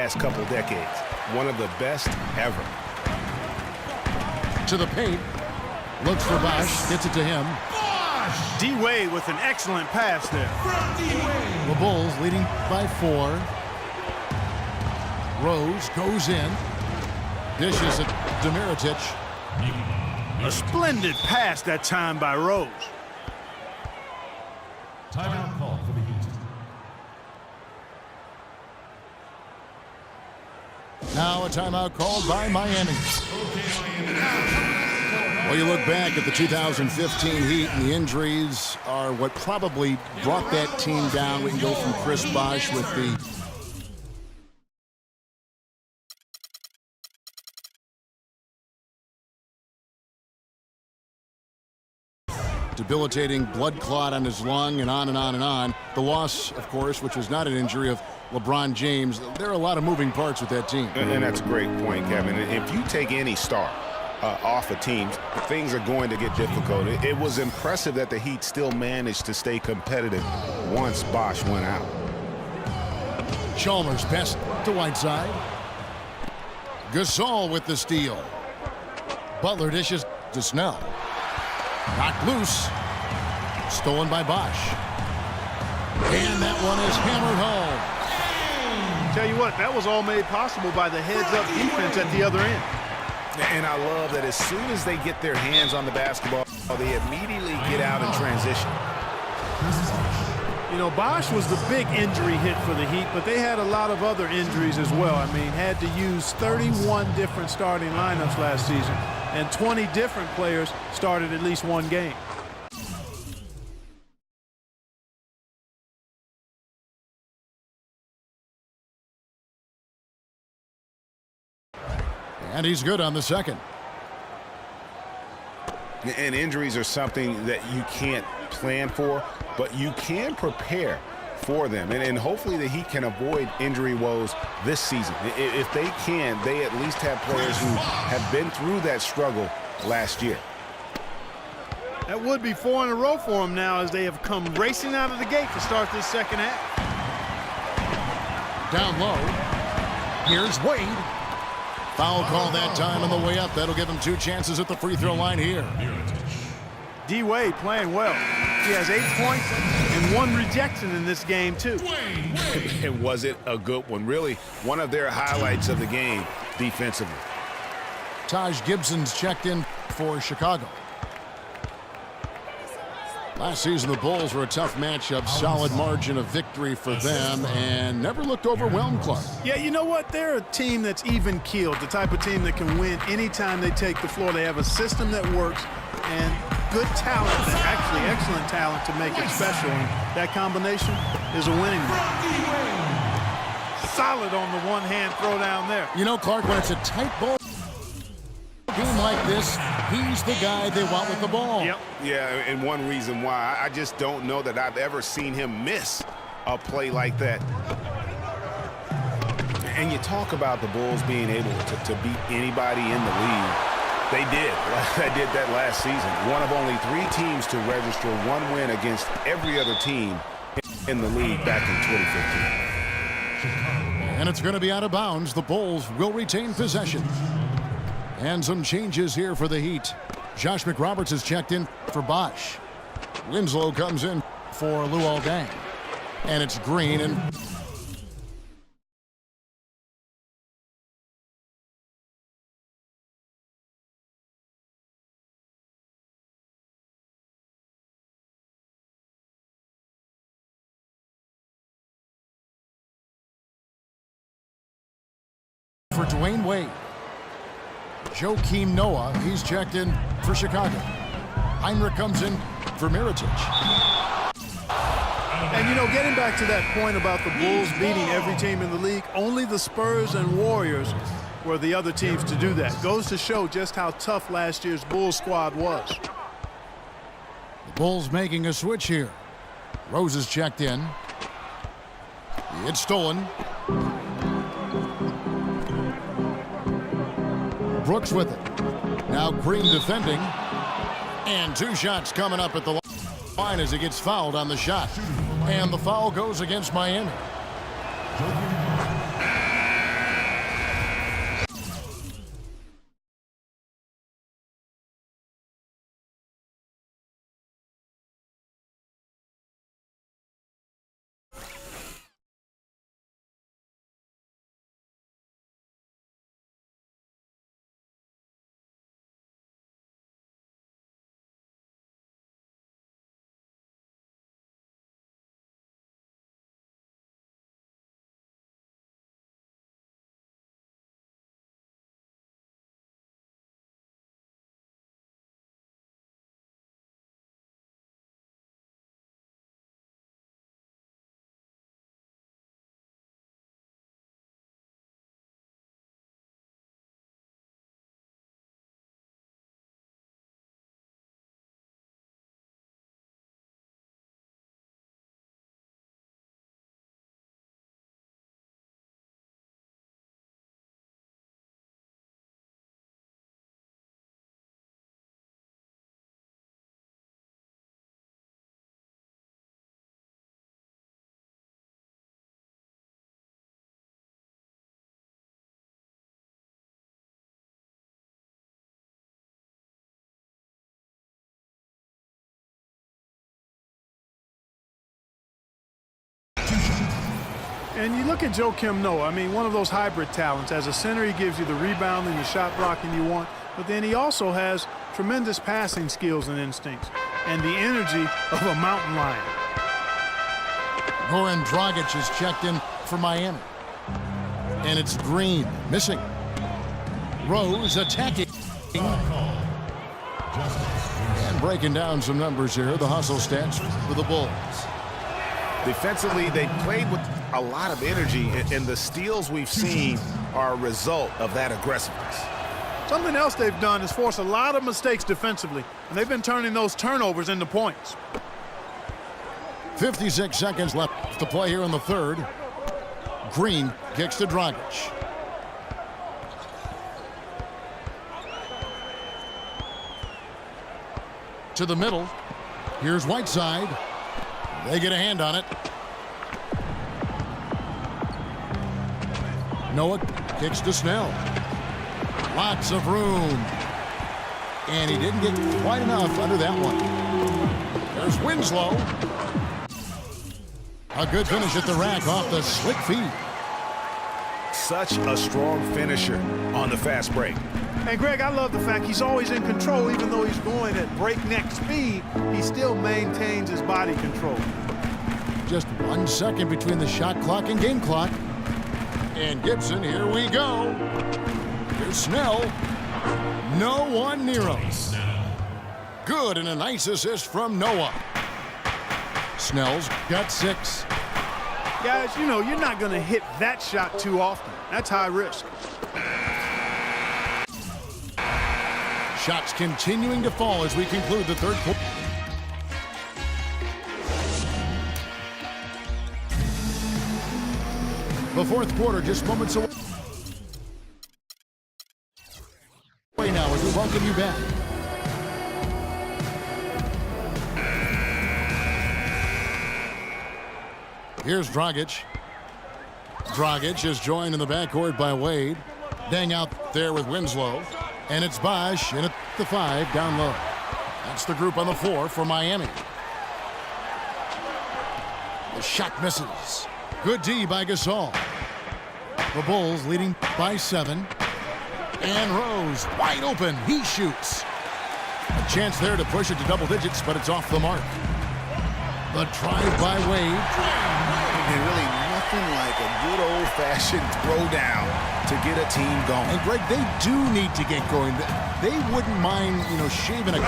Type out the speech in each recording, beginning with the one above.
last couple decades. One of the best ever. To the paint. Looks for Bosh. Gets it to him. D-Wade with an excellent pass there. The Bulls leading by 4. Rose goes in. Dishes it to Mirotic. A splendid pass that time by Rose. Timeout call for the Heat. Now a timeout called by Miami. Well, you look back at the 2015 Heat, and the injuries are what probably brought that team down. We can go from Chris Bosh with the debilitating blood clot on his lung, and on and on and on. The loss, of course, which was not an injury, of LeBron James. There are a lot of moving parts with that team. And that's a great point, Kevin. If you take any star off of teams, things are going to get difficult. It was impressive that the Heat still managed to stay competitive once Bosh went out. Chalmers pass to Whiteside. Gasol with the steal. Butler dishes to Snell. Knocked loose. Stolen by Bosh. And that one is hammered home. Tell you what, that was all made possible by the heads-up defense at the other end. And I love that as soon as they get their hands on the basketball, they immediately get out and transition. You know, Bosh was the big injury hit for the Heat, but they had a lot of other injuries as well. I mean, had to use 31 different starting lineups last season, and 20 different players started at least one game. And he's good on the second. And injuries are something that you can't plan for, but you can prepare for them. And hopefully the Heat can avoid injury woes this season. If they can, they at least have players who have been through that struggle last year. That would be 4 in a row for them now, as they have come racing out of the gate to start this second half. Down low. Here's Wade. Foul call that time on the way up. That'll give him 2 chances at the free throw line here. D-Wade playing well. He has 8 points and 1 rejection in this game, too. And was it a good one? Really, one of their highlights of the game defensively. Taj Gibson's checked in for Chicago. Last season, the Bulls were a tough matchup, solid margin of victory for them, and never looked overwhelmed, Clark. Yeah, you know what? They're a team that's even-keeled, the type of team that can win anytime they take the floor. They have a system that works and good talent, actually excellent talent to make it special, and that combination is a winning one. Solid on the one-hand throw down there. You know, Clark, when it's a tight ball game like this, he's the guy they want with the ball. Yep. Yeah, and one reason why, I just don't know that I've ever seen him miss a play like that. And you talk about the Bulls being able to beat anybody in the league. They did. They did that last season. One of only 3 teams to register 1 win against every other team in the league back in 2015. And it's going to be out of bounds. The Bulls will retain possession. And some changes here for the Heat. Josh McRoberts has checked in for Bosh. Winslow comes in for Luol Deng. And it's Green and for Dwayne Wade. Joakim Noah, he's checked in for Chicago. Heinrich comes in for Mirotic. And, you know, getting back to that point about the Bulls beating every team in the league, only the Spurs and Warriors were the other teams to do that. Goes to show just how tough last year's Bulls squad was. The Bulls making a switch here. Rose is checked in. It's stolen. Brooks with it. Now Green defending. And 2 shots coming up at the line as he gets fouled on the shot. And the foul goes against Miami. And you look at Joakim Noah, I mean, one of those hybrid talents. As a center, he gives you the rebounding, the shot blocking you want, but then he also has tremendous passing skills and instincts and the energy of a mountain lion. Goran Dragic is checked in for Miami. And it's Green missing. Rose attacking. And breaking down some numbers here, the hustle stats for the Bulls. Defensively, they played with a lot of energy, and the steals we've seen are a result of that aggressiveness. Something else they've done is force a lot of mistakes defensively, and they've been turning those turnovers into points. 56 seconds left to play here in the third. Green kicks to Dragic. To the middle. Here's Whiteside. They get a hand on it. Noah kicks to Snell. Lots of room. And he didn't get quite enough under that one. There's Winslow. A good finish at the rack off the slick feed. Such a strong finisher on the fast break. And Greg, I love the fact he's always in control. Even though he's going at breakneck speed, he still maintains his body control. Just 1 second between the shot clock and game clock. And Gibson, here we go. Here's Snell. No one near him. Good, and a nice assist from Noah. Snell's got 6. Guys, you know, you're not going to hit that shot too often. That's high risk. Shots continuing to fall as we conclude the third quarter. The fourth quarter just moments away now as we welcome you back. Here's Dragic. Dragic is joined in the backcourt by Wade. Dang out there with Winslow. And it's Bosh in at the 5 down low. That's the group on the floor for Miami. The shot misses. Good D by Gasol. The Bulls leading by 7. And Rose wide open. He shoots. A chance there to push it to double digits, but it's off the mark. The drive by Wade. And really nothing like a good old-fashioned throwdown to get a team going. And Greg, they do need to get going. They wouldn't mind, shaving a...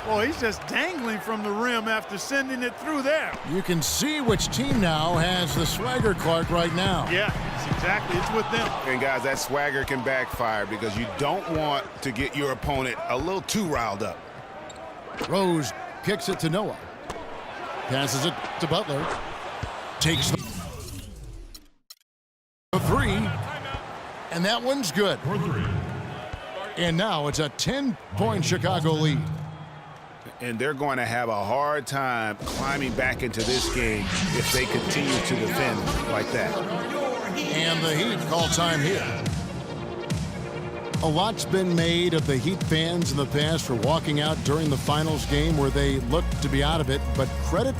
Well, he's just dangling from the rim after sending it through there. You can see which team now has the swagger Clark right now. Yeah, it's with them. And guys, that swagger can backfire because you don't want to get your opponent a little too riled up. Rose kicks it to Noah. Passes it to Butler. Takes the 3. And that one's good. And now it's a 10-point Chicago lead. And they're going to have a hard time climbing back into this game if they continue to defend like that. And the Heat call time here. A lot's been made of the Heat fans in the past for walking out during the finals game where they looked to be out of it. But credit,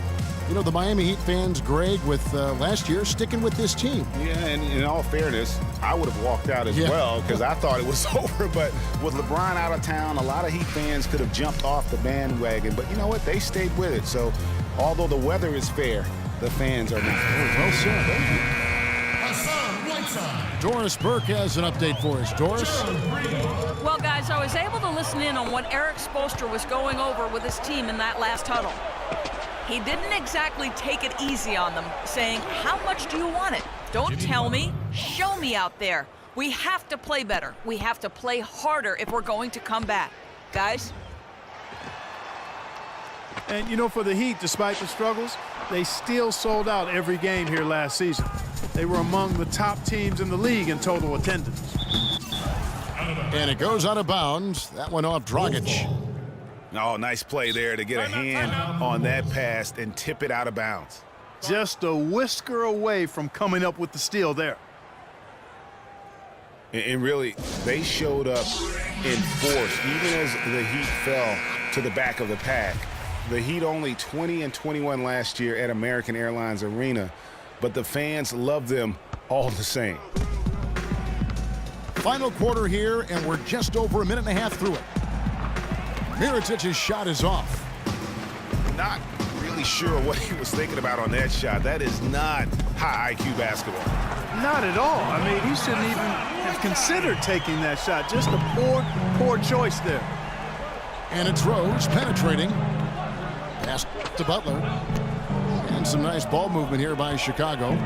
the Miami Heat fans, Greg, with last year sticking with this team. Yeah, and in all fairness, I would have walked out as well because I thought it was over. But with LeBron out of town, a lot of Heat fans could have jumped off the bandwagon. But you know what? They stayed with it. So although the weather is fair, the fans are not. Well said. Doris Burke has an update for us. Doris? Well, guys, I was able to listen in on what Eric Spoelstra was going over with his team in that last huddle. He didn't exactly take it easy on them, saying, how much do you want it? Don't tell me. Show me out there. We have to play better. We have to play harder if we're going to come back. Guys? And, for the Heat, despite the struggles, they still sold out every game here last season. They were among the top teams in the league in total attendance. And it goes out of bounds. That one off Dragic. Oh, nice play there to get a hand on that pass and tip it out of bounds. Just a whisker away from coming up with the steal there. And really, they showed up in force. Even as the Heat fell to the back of the pack, The Heat only 20-21 last year at American Airlines Arena, but the fans love them all the same. Final quarter here, and we're just over a minute and a half through it. Mirotic's shot is off. Not really sure what he was thinking about on that shot. That is not high IQ basketball. Not at all. I mean, he shouldn't even have considered taking that shot. Just a poor choice there. And it's Rose penetrating. Pass to Butler. And some nice ball movement here by Chicago.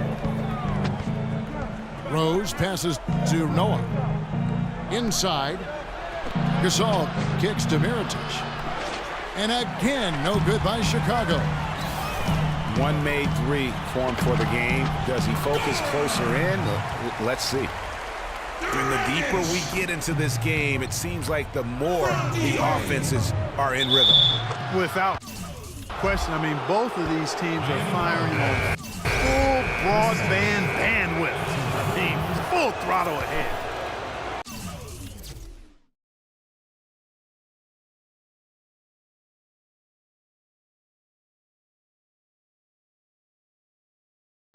Rose passes to Noah. Inside. Gasol kicks to Mirotic. And again, no good by Chicago. One made three formed for the game. Does he focus closer in? Let's see. And the deeper we get into this game, it seems like the more the offenses are in rhythm. Without question, I mean, both of these teams are firing on full broadband bandwidth. I mean, full throttle ahead.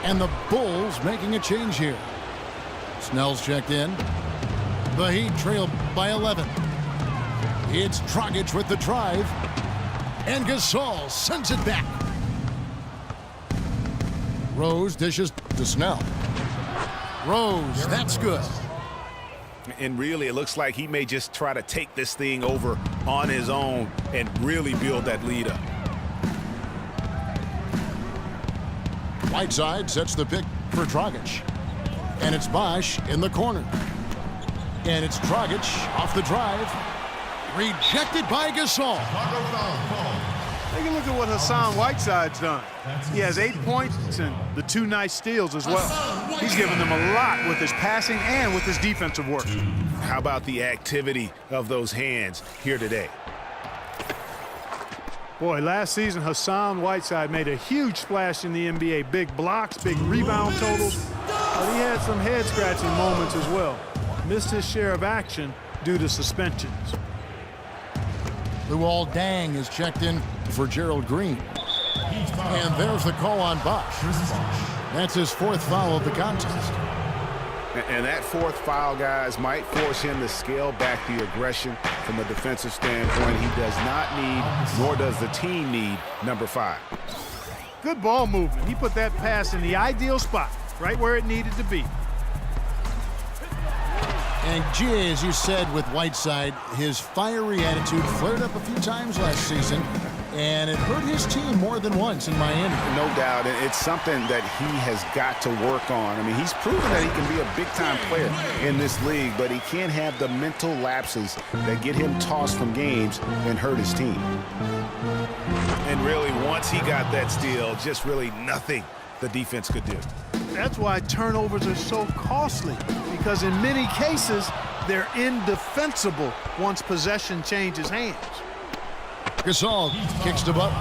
And the Bulls making a change here. Snell's checked in. The Heat trail by 11. It's Dragic with the drive. And Gasol sends it back. Rose dishes to Snell. Rose, that's good. And really, it looks like he may just try to take this thing over on his own and really build that lead up. Whiteside sets the pick for Dragic. And it's Bosh in the corner. And it's Dragic off the drive. Rejected by Gasol. Take a look at what Hassan Whiteside's done. He has 8 points and the 2 nice steals as well. He's given them a lot with his passing and with his defensive work. How about the activity of those hands here today? Boy, last season, Hassan Whiteside made a huge splash in the NBA. Big blocks, big rebound totals. But he had some head-scratching moments as well. Missed his share of action due to suspensions. Luol Deng is checked in for Gerald Green. And there's the call on Bosh. That's his 4th foul of the contest. And that 4th foul, guys, might force him to scale back the aggression from a defensive standpoint. He does not need, nor does the team need, number 5. Good ball movement. He put that pass in the ideal spot, right where it needed to be. And G.A., as you said with Whiteside, his fiery attitude flared up a few times last season, and it hurt his team more than once in Miami. No doubt, and it's something that he has got to work on. I mean, he's proven that he can be a big-time player in this league, but he can't have the mental lapses that get him tossed from games and hurt his team. And really, once he got that steal, just really nothing the defense could do. That's why turnovers are so costly, because in many cases, they're indefensible once possession changes hands. Gasol kicks to Butler.